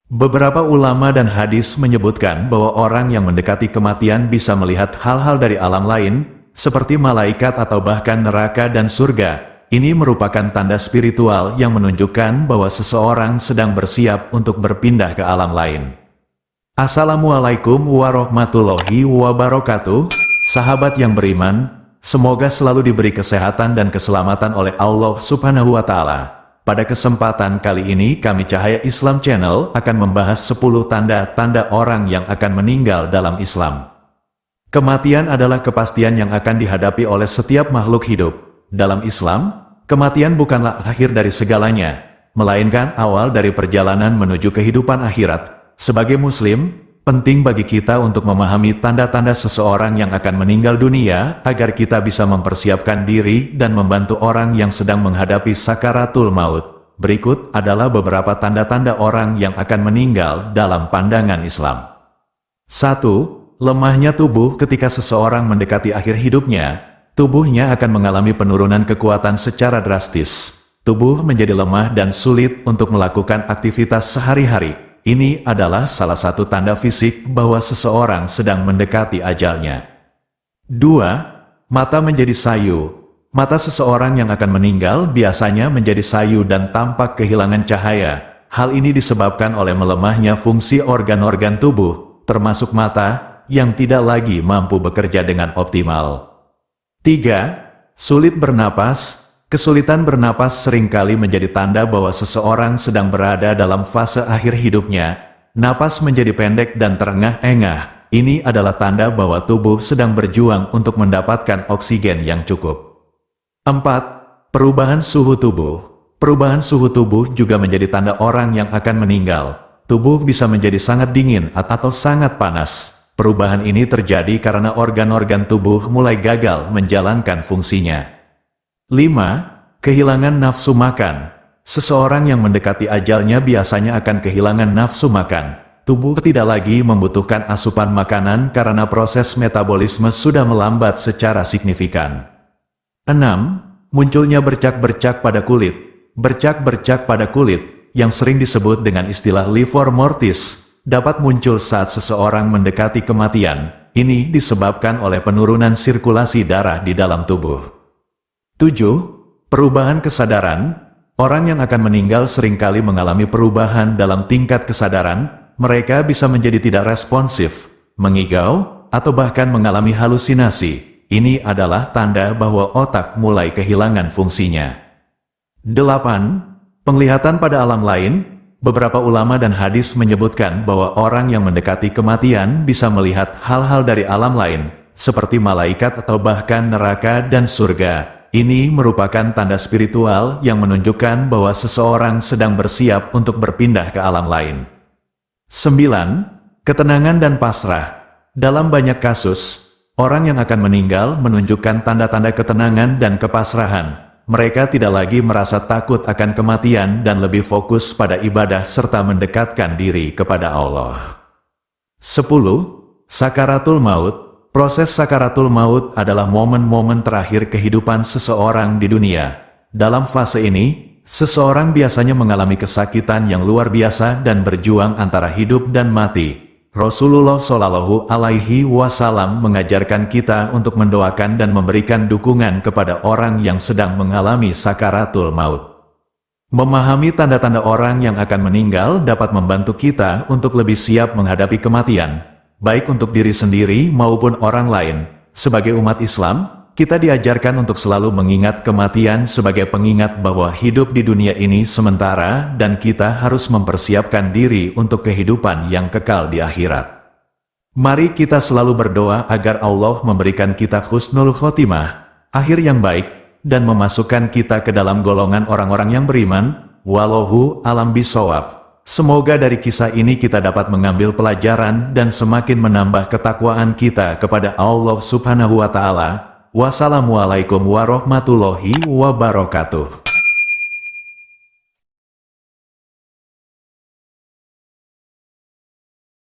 Beberapa ulama dan hadis menyebutkan bahwa orang yang mendekati kematian bisa melihat hal-hal dari alam lain, seperti malaikat atau bahkan neraka dan surga. Ini merupakan tanda spiritual yang menunjukkan bahwa seseorang sedang bersiap untuk berpindah ke alam lain. Assalamualaikum warahmatullahi wabarakatuh, sahabat yang beriman, semoga selalu diberi kesehatan dan keselamatan oleh Allah Subhanahu wa Ta'ala. Pada kesempatan kali ini kami Cahaya Islam Channel akan membahas 10 tanda-tanda orang yang akan meninggal dalam Islam. Kematian adalah kepastian yang akan dihadapi oleh setiap makhluk hidup. Dalam Islam, kematian bukanlah akhir dari segalanya, melainkan awal dari perjalanan menuju kehidupan akhirat. Sebagai Muslim, penting bagi kita untuk memahami tanda-tanda seseorang yang akan meninggal dunia, agar kita bisa mempersiapkan diri dan membantu orang yang sedang menghadapi sakaratul maut. Berikut adalah beberapa tanda-tanda orang yang akan meninggal dalam pandangan Islam. 1. Lemahnya tubuh. Ketika seseorang mendekati akhir hidupnya, tubuhnya akan mengalami penurunan kekuatan secara drastis. Tubuh menjadi lemah dan sulit untuk melakukan aktivitas sehari-hari. Ini adalah salah satu tanda fisik bahwa seseorang sedang mendekati ajalnya. 2. Mata menjadi sayu. Mata seseorang yang akan meninggal biasanya menjadi sayu dan tampak kehilangan cahaya. Hal ini disebabkan oleh melemahnya fungsi organ-organ tubuh, termasuk mata, yang tidak lagi mampu bekerja dengan optimal. 3. Sulit bernapas. Kesulitan bernapas seringkali menjadi tanda bahwa seseorang sedang berada dalam fase akhir hidupnya. Napas menjadi pendek dan terengah-engah. Ini adalah tanda bahwa tubuh sedang berjuang untuk mendapatkan oksigen yang cukup. 4. Perubahan suhu tubuh. Perubahan suhu tubuh juga menjadi tanda orang yang akan meninggal. Tubuh bisa menjadi sangat dingin atau sangat panas. Perubahan ini terjadi karena organ-organ tubuh mulai gagal menjalankan fungsinya. 5. Kehilangan nafsu makan. Seseorang yang mendekati ajalnya biasanya akan kehilangan nafsu makan. Tubuh tidak lagi membutuhkan asupan makanan karena proses metabolisme sudah melambat secara signifikan. 6. Munculnya bercak-bercak pada kulit. Bercak-bercak pada kulit, yang sering disebut dengan istilah livor mortis, dapat muncul saat seseorang mendekati kematian. Ini disebabkan oleh penurunan sirkulasi darah di dalam tubuh. 7. Perubahan kesadaran. Orang yang akan meninggal seringkali mengalami perubahan dalam tingkat kesadaran. Mereka bisa menjadi tidak responsif, mengigau, atau bahkan mengalami halusinasi. Ini adalah tanda bahwa otak mulai kehilangan fungsinya. 8. Penglihatan pada alam lain. Beberapa ulama dan hadis menyebutkan bahwa orang yang mendekati kematian bisa melihat hal-hal dari alam lain, seperti malaikat atau bahkan neraka dan surga. Ini merupakan tanda spiritual yang menunjukkan bahwa seseorang sedang bersiap untuk berpindah ke alam lain. 9. Ketenangan dan pasrah. Dalam banyak kasus, orang yang akan meninggal menunjukkan tanda-tanda ketenangan dan kepasrahan. Mereka tidak lagi merasa takut akan kematian dan lebih fokus pada ibadah serta mendekatkan diri kepada Allah. 10. Sakaratul maut. Proses sakaratul maut adalah momen-momen terakhir kehidupan seseorang di dunia. Dalam fase ini, seseorang biasanya mengalami kesakitan yang luar biasa dan berjuang antara hidup dan mati. Rasulullah Shallallahu Alaihi Wasallam mengajarkan kita untuk mendoakan dan memberikan dukungan kepada orang yang sedang mengalami sakaratul maut. Memahami tanda-tanda orang yang akan meninggal dapat membantu kita untuk lebih siap menghadapi kematian, baik untuk diri sendiri maupun orang lain. Sebagai umat Islam, kita diajarkan untuk selalu mengingat kematian sebagai pengingat bahwa hidup di dunia ini sementara dan kita harus mempersiapkan diri untuk kehidupan yang kekal di akhirat. Mari kita selalu berdoa agar Allah memberikan kita husnul khotimah, akhir yang baik, dan memasukkan kita ke dalam golongan orang-orang yang beriman. Wallahu a'lam bishawab. Semoga dari kisah ini kita dapat mengambil pelajaran dan semakin menambah ketakwaan kita kepada Allah Subhanahu wa Ta'ala. Wassalamualaikum warahmatullahi wabarakatuh.